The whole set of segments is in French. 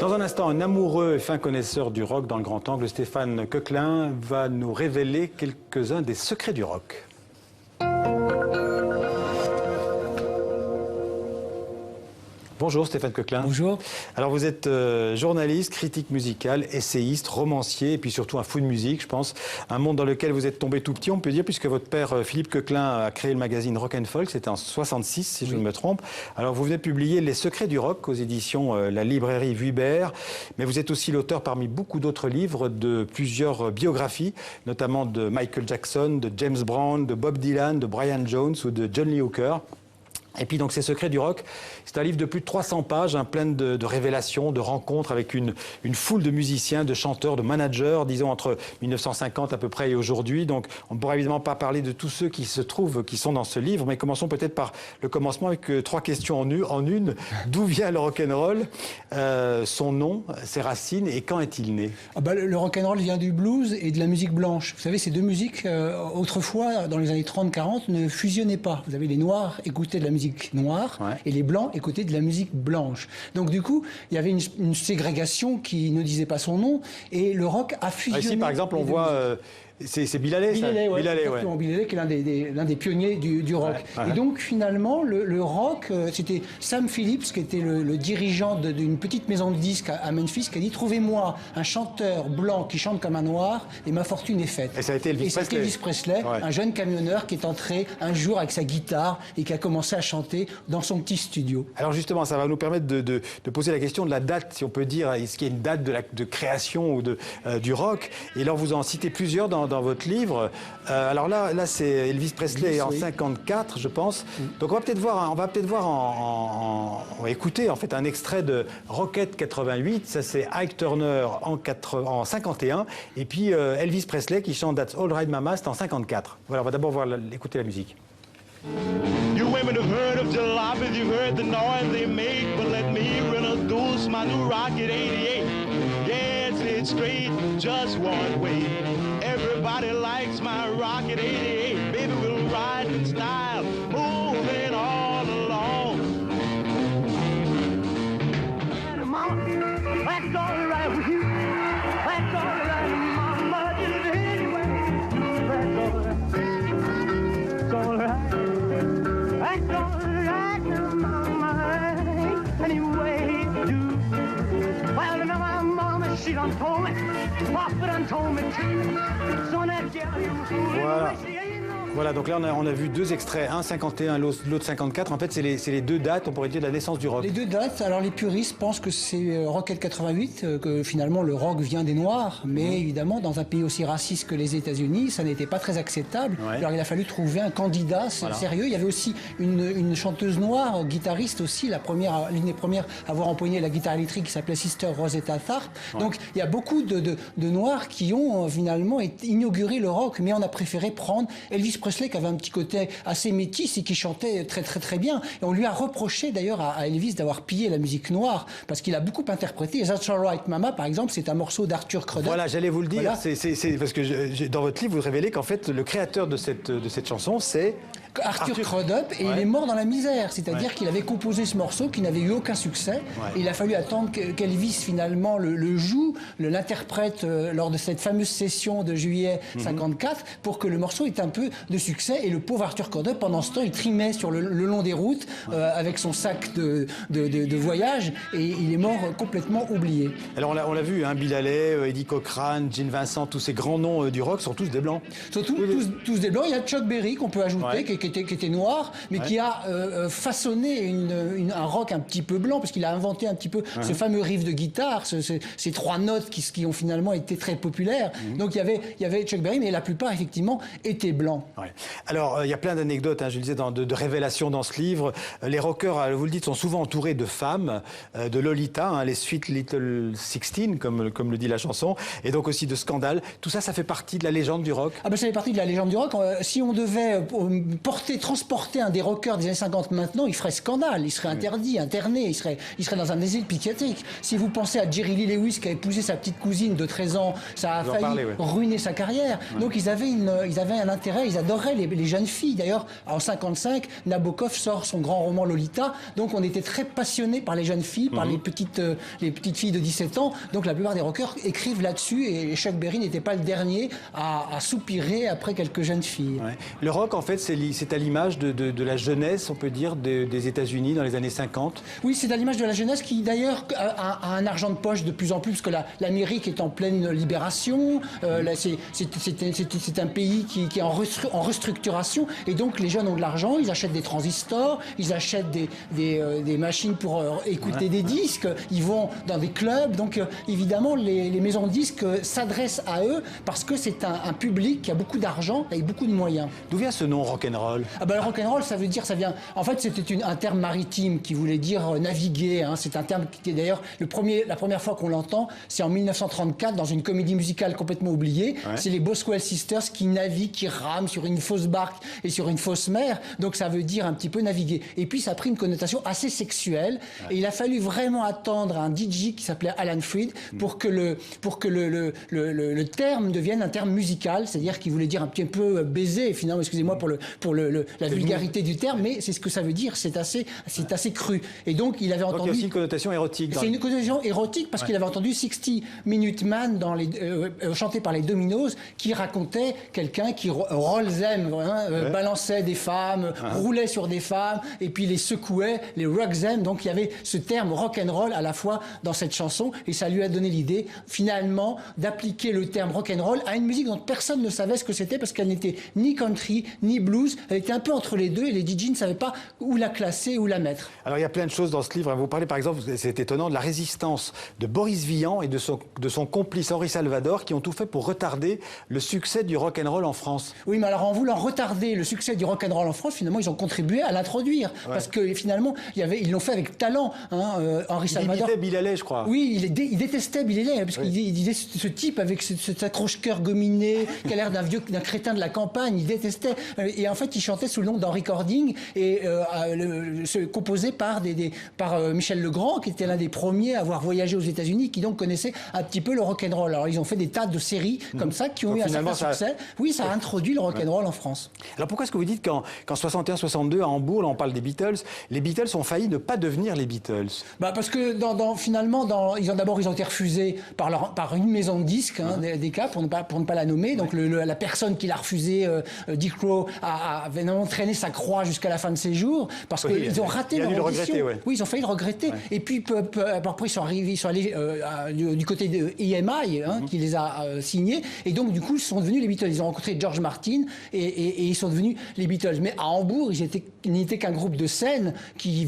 Dans un instant, un amoureux et fin connaisseur du rock dans le grand angle, Stéphane Coquelin, va nous révéler quelques-uns des secrets du rock. Bonjour Stéphane Coquelin. Bonjour. Alors vous êtes journaliste, critique musical, essayiste, romancier et puis surtout un fou de musique, je pense. Un monde dans lequel vous êtes tombé tout petit, on peut dire, puisque votre père Philippe Coquelin a créé le magazine Rock & Folk, c'était en 66 si je ne me trompe. Alors vous venez de publier Les secrets du rock aux éditions La Librairie Vuibert, mais vous êtes aussi l'auteur parmi beaucoup d'autres livres de plusieurs biographies, notamment de Michael Jackson, de James Brown, de Bob Dylan, de Brian Jones ou de John Lee Hooker. Et puis donc ces secrets du rock, c'est un livre de plus de 300 pages, plein de révélations, de rencontres avec une foule de musiciens, de chanteurs, de managers, disons entre 1950 à peu près et aujourd'hui. Donc on ne pourra évidemment pas parler de tous ceux qui se trouvent, qui sont dans ce livre, mais commençons peut-être par le commencement avec 3 questions en une. D'où vient le rock'n'roll, son nom, ses racines et quand est-il né? Le rock'n'roll vient du blues et de la musique blanche. Vous savez, ces deux musiques, autrefois, dans les années 30-40, ne fusionnaient pas. Vous avez les Noirs écoutaient de la musique noire et les Blancs écoutaient de la musique blanche. Donc du coup, il y avait une ségrégation qui ne disait pas son nom et le rock a fusionné. Ici, par exemple, on voit... C'est Bill Haley, ça? Bill Haley, qui est l'un des pionniers du rock. Et donc, finalement, le rock, c'était Sam Phillips, qui était le dirigeant d'une petite maison de disques à Memphis, qui a dit « Trouvez-moi un chanteur blanc qui chante comme un noir, et ma fortune est faite. » Et ça a été Elvis Presley, un jeune camionneur qui est entré un jour avec sa guitare et qui a commencé à chanter dans son petit studio. Alors justement, ça va nous permettre de poser la question de la date, si on peut dire. Est-ce qu'il y a une date de création ou du rock? Et alors, vous en citez plusieurs dans votre livre. Alors là c'est Elvis Presley en 54, je pense. Donc on va peut-être voir, on va écouter en fait un extrait de Rocket 88. Ça c'est Ike Turner en 51. Et puis Elvis Presley qui chante That's All Right Mama, c'est en 54. Voilà, on va d'abord écouter la musique. You women have heard of jalopies, you've heard the noise they make, but let me introduce my new Rocket 88. Yes, it's straight, just one way. Everybody likes my Rocket 88. Baby, we'll ride in style, moving all along. And mama, that's all right with you. That's all right, mama, just anyway. That's all right. It's all right. That's all right, mama. Anyway, do. Well, now my mama, she done told me. Papa done told me too. So that Voilà. Voilà, donc là on a vu 2 extraits, un 51, l'autre 54. En fait, c'est les 2 dates, on pourrait dire, de la naissance du rock. Les 2 dates, alors les puristes pensent que c'est Rocket 88, que finalement le rock vient des Noirs, mais évidemment, dans un pays aussi raciste que les États-Unis, ça n'était pas très acceptable. Alors il a fallu trouver un candidat sérieux. Il y avait aussi une chanteuse noire, guitariste aussi, l'une des premières à avoir empoigné la guitare électrique, qui s'appelait Sister Rosetta Tharpe. Donc il y a beaucoup de Noirs qui ont finalement inauguré le rock, mais on a préféré prendre Elvis Presley, qui avait un petit côté assez métis et qui chantait très bien. Et on lui a reproché d'ailleurs à Elvis d'avoir pillé la musique noire, parce qu'il a beaucoup interprété. That's All Right Mama, par exemple, c'est un morceau d'Arthur Crudup. Voilà, j'allais vous le dire. Voilà. C'est parce que dans votre livre, vous révélez qu'en fait, le créateur de cette chanson, c'est Arthur Crudup, et il est mort dans la misère. C'est-à-dire qu'il avait composé ce morceau qui n'avait eu aucun succès. Et il a fallu attendre qu'Elvis finalement le joue, l'interprète lors de cette fameuse session de juillet 54 pour que le morceau ait un peu de succès. Et le pauvre Arthur Crudup, pendant ce temps, il trimait sur le long des routes avec son sac de voyage, et il est mort complètement oublié. Alors on l'a vu, Bill Haley, Eddie Cochran, Gene Vincent, tous ces grands noms du rock sont tous des blancs. Surtout tous des blancs. Il y a Chuck Berry qu'on peut ajouter, qui était noir, mais qui a façonné un rock un petit peu blanc, parce qu'il a inventé un petit peu ce fameux riff de guitare, ces 3 notes qui ont finalement été très populaires. Donc il y avait Chuck Berry, mais la plupart effectivement étaient blancs. Alors il y a plein d'anecdotes, je le disais, de révélations dans ce livre. Les rockers, vous le dites, sont souvent entourés de femmes, de Lolita, les Sweet Little 16, comme le dit la chanson, et donc aussi de scandales. Tout ça, ça fait partie de la légende du rock. Ça fait partie de la légende du rock. Si on devait transporter un des rockers des années 50 maintenant, il ferait scandale, il serait interdit, interné, il serait dans un asile psychiatrique. Si vous pensez à Jerry Lee Lewis qui a épousé sa petite cousine de 13 ans, ça a failli ruiner sa carrière. Donc ils avaient un intérêt, ils adorait les jeunes filles. D'ailleurs, en 55, Nabokov sort son grand roman Lolita. Donc, on était très passionnés par les jeunes filles, par les petites filles de 17 ans. Donc, la plupart des rockers écrivent là-dessus. Et Chuck Berry n'était pas le dernier à soupirer après quelques jeunes filles. Ouais. Le rock, en fait, c'est à l'image de la jeunesse, on peut dire, des États-Unis dans les années 50. Oui, c'est à l'image de la jeunesse qui, d'ailleurs, a un argent de poche de plus en plus, parce que l'Amérique est en pleine libération. C'est un pays qui est en restructuration. Et donc, les jeunes ont de l'argent, ils achètent des transistors, ils achètent des machines pour écouter des disques, ils vont dans des clubs. Donc, évidemment, les maisons de disques s'adressent à eux parce que c'est un public qui a beaucoup d'argent et beaucoup de moyens. D'où vient ce nom rock'n'roll? Le rock'n'roll, ça veut dire, ça vient... En fait, c'était un terme maritime qui voulait dire naviguer. Hein. C'est un terme qui est d'ailleurs... La première fois qu'on l'entend, c'est en 1934 dans une comédie musicale complètement oubliée. Ouais. C'est les Boswell Sisters qui naviguent, qui rament sur une fausse barque et sur une fausse mer. Donc ça veut dire un petit peu naviguer. Et puis ça a pris une connotation assez sexuelle. Ouais. Et il a fallu vraiment attendre un DJ qui s'appelait Alan Freed pour que le terme devienne un terme musical, c'est-à-dire qu'il voulait dire un petit peu baiser, finalement, excusez-moi pour la vulgarité du terme, mais c'est ce que ça veut dire, c'est assez cru. Et donc il avait entendu... Donc il y a aussi une connotation érotique. C'est une connotation érotique parce qu'il avait entendu 60 Minute Man chanté par les Dominos, qui racontait quelqu'un qui roll them, balançait des femmes, roulait sur des femmes, et puis les secouait, les rock them. Donc il y avait ce terme rock'n'roll à la fois dans cette chanson, et ça lui a donné l'idée, finalement, d'appliquer le terme rock'n'roll à une musique dont personne ne savait ce que c'était, parce qu'elle n'était ni country, ni blues. Elle était un peu entre les deux, et les DJ ne savaient pas où la classer, où la mettre. Alors il y a plein de choses dans ce livre. Vous parlez par exemple, c'est étonnant, de la résistance de Boris Vian et de son complice Henri Salvador, qui ont tout fait pour retarder le succès du rock'n'roll en France. Oui, mais alors en voulant retarder le succès du rock'n'roll en France, finalement, ils ont contribué à l'introduire. Ouais. Parce que finalement, ils l'ont fait avec talent. Henri Salvador. Il imitait Bill Haley, je crois. Oui, il détestait Bill Haley, parce qu'il disait ce type avec cet accroche-cœur gominé, qui a l'air d'un crétin de la campagne, il détestait. Et en fait, il chantait sous le nom d'Henri Cording, et composé par Michel Legrand, qui était l'un des premiers à avoir voyagé aux États-Unis, qui donc connaissait un petit peu le rock'n'roll. Alors, ils ont fait des tas de séries comme ça qui ont eu un certain succès. Oui, ça a introduit le rock'n'roll en France. Alors, pourquoi est-ce que vous dites qu'en 61-62, à Hambourg, là, on parle des Beatles, les Beatles ont failli ne pas devenir les Beatles? Parce que finalement, ils ont été refusés par une maison de disques, des cas, pour ne pas la nommer. Donc, la personne qui l'a refusé, Dick Crow, avait vraiment traîné sa croix jusqu'à la fin de ses jours, parce qu'ils ont raté leur audition. Oui, ils ont failli le regretter. Et puis, après, ils sont allés du côté de EMI, qui les a signés. Et donc, du coup, ils sont devenus les Beatles. Ils ont rencontré George Martin et ils sont devenus les Beatles. Mais à Hambourg, ils n'étaient qu'un groupe de scène qui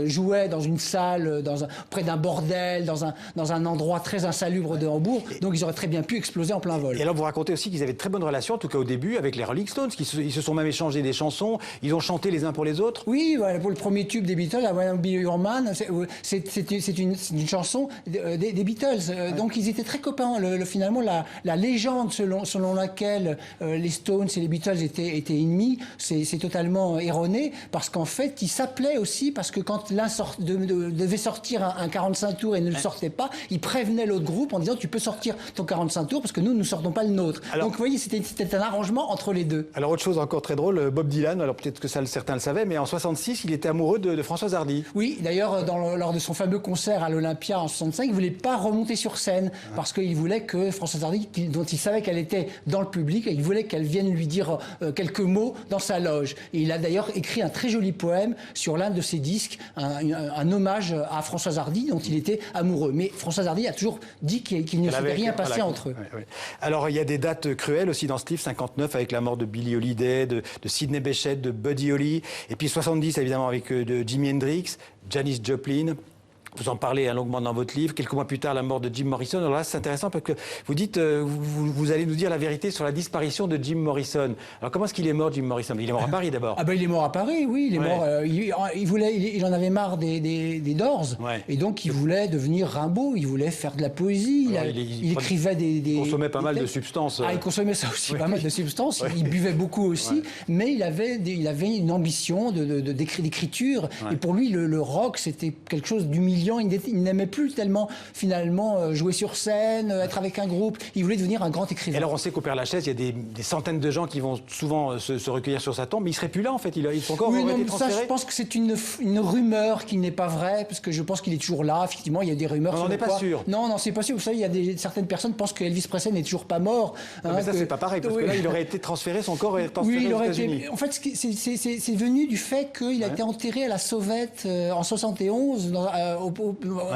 jouait dans une salle, près d'un bordel, dans un endroit très insalubre de Hambourg. Donc, ils auraient très bien pu exploser en plein vol. Et alors, vous racontez aussi qu'ils avaient de très bonnes relations, en tout cas au début, avec les Rolling Stones. Ils se sont même échangés des chansons. Ils ont chanté les uns pour les autres. Oui, voilà, pour le premier tube des Beatles, I Wanna Be Your Man, c'est une chanson des Beatles. Donc, ils étaient très copains. Finalement, la légende selon laquelle les Stones et les Beatles étaient ennemis, c'est totalement erroné, parce qu'en fait, ils s'appelaient aussi, parce que quand l'un devait sortir un 45 tours et ne le sortait pas, ils prévenaient l'autre groupe en disant: tu peux sortir ton 45 tours parce que nous ne sortons pas le nôtre. Alors, donc vous voyez, c'était un arrangement entre les deux. Alors autre chose encore très drôle, Bob Dylan, alors peut-être que certains le savaient, mais en 66, il était amoureux de Françoise Hardy. Oui, d'ailleurs, lors de son fameux concert à l'Olympia en 65, il ne voulait pas remonter sur scène, parce qu'il voulait que Françoise Hardy, dont il savait qu'elle était dans le public, il voulait qu'elle vienne lui dire quelques mots dans sa loge. Et il a d'ailleurs écrit un très joli poème sur l'un de ses disques, un hommage à Françoise Hardy, dont il était amoureux. Mais Françoise Hardy a toujours dit qu'il ne s'était rien passé entre eux. Ouais. Alors, il y a des dates cruelles aussi dans ce livre, 59 avec la mort de Billie Holiday, de Sidney Bechet, de Buddy Holly, et puis 70 évidemment avec de Jimi Hendrix, Janis Joplin. Vous en parlez longuement dans votre livre. Quelques mois plus tard, la mort de Jim Morrison. Alors là, c'est intéressant parce que vous dites, vous allez nous dire la vérité sur la disparition de Jim Morrison. Alors comment est-ce qu'il est mort, Jim Morrison? Il est mort à Paris d'abord. Il est mort à Paris, oui. Il est mort. Il en avait marre des Doors, et donc il voulait devenir Rimbaud. Il voulait faire de la poésie. Il écrivait Il consommait pas mal de substances. Il consommait ça aussi, pas mal de substances. Il buvait beaucoup aussi, mais il avait une ambition d'écriture. Et pour lui, le rock, c'était quelque chose d'humiliant. humiliant. Il n'aimait plus tellement, finalement, jouer sur scène, être avec un groupe. Il voulait devenir un grand écrivain. Et alors, on sait qu'au Père-Lachaise, il y a des centaines de gens qui vont souvent se recueillir sur sa tombe, mais il ne serait plus là, en fait. Son corps aurait été transféré. Ça, je pense que c'est une rumeur qui n'est pas vraie, parce que je pense qu'il est toujours là. Effectivement, il y a des rumeurs. On n'en est pas sûr. Non, c'est pas sûr. Vous savez, certaines personnes pensent que Elvis Presley n'est toujours pas mort. Mais ça, c'est pas pareil, parce que là, il aurait été transféré, son corps aurait été transféré aux États-Unis. En fait, c'est venu du fait qu'il a été enterré à la Sauvette en 71, en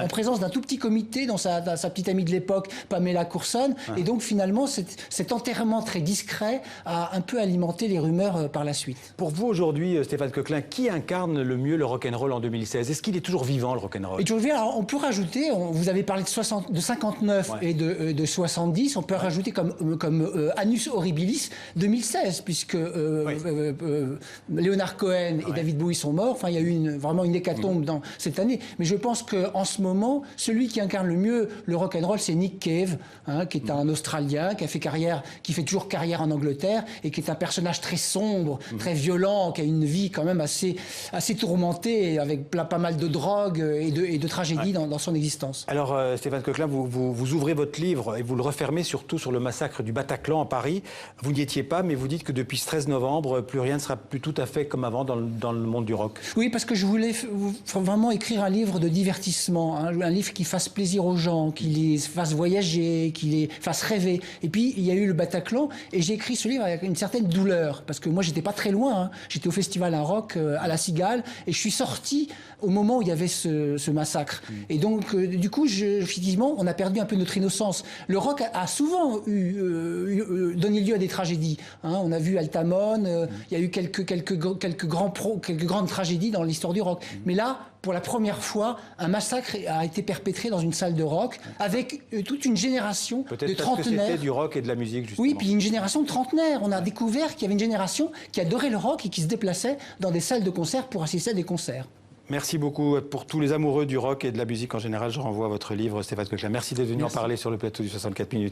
présence d'un tout petit comité, dont sa petite amie de l'époque, Pamela Courson. Et donc, finalement, cet enterrement très discret a un peu alimenté les rumeurs par la suite. Pour vous, aujourd'hui, Stéphane Coquelin, qui incarne le mieux le rock'n'roll en 2016 ? Est-ce qu'il est toujours vivant, le rock'n'roll ? On peut rajouter, vous avez parlé de 59 et de 70, on peut rajouter comme Annus Horribilis 2016, puisque Leonard Cohen et David Bowie sont morts. Enfin, il y a eu vraiment une hécatombe dans cette année. Mais je pense qu'en ce moment, celui qui incarne le mieux le rock'n'roll, c'est Nick Cave, qui est un Australien, qui fait toujours carrière en Angleterre et qui est un personnage très sombre, très violent, qui a une vie quand même assez tourmentée, avec pas mal de drogue et de tragédies dans son existence. Alors, Stéphane Coquelin, vous ouvrez votre livre et vous le refermez surtout sur le massacre du Bataclan en Paris. Vous n'y étiez pas, mais vous dites que depuis ce 13 novembre, plus rien ne sera plus tout à fait comme avant dans le monde du rock. Oui, parce que je voulais vraiment écrire un livre de divertissement, un livre qui fasse plaisir aux gens, qui les fasse voyager, qui les fasse rêver. Et puis, il y a eu le Bataclan, et j'ai écrit ce livre avec une certaine douleur, parce que moi, j'étais pas très loin. J'étais au festival à rock à La Cigale, et je suis sorti au moment où il y avait ce massacre. Et donc, du coup, effectivement, on a perdu un peu notre innocence. Le rock a souvent donné lieu à des tragédies. On a vu Altamont, il y a eu quelques grandes tragédies dans l'histoire du rock. Mais là, pour la première fois, un massacre a été perpétré dans une salle de rock avec toute une génération de trentenaires. Peut-être parce que c'était du rock et de la musique, justement. Oui, puis une génération de trentenaires. On a découvert qu'il y avait une génération qui adorait le rock et qui se déplaçait dans des salles de concert pour assister à des concerts. Merci beaucoup. Pour tous les amoureux du rock et de la musique en général, je renvoie à votre livre, Stéphane Coquelin. Merci d'être venu en parler sur le plateau du 64 minutes.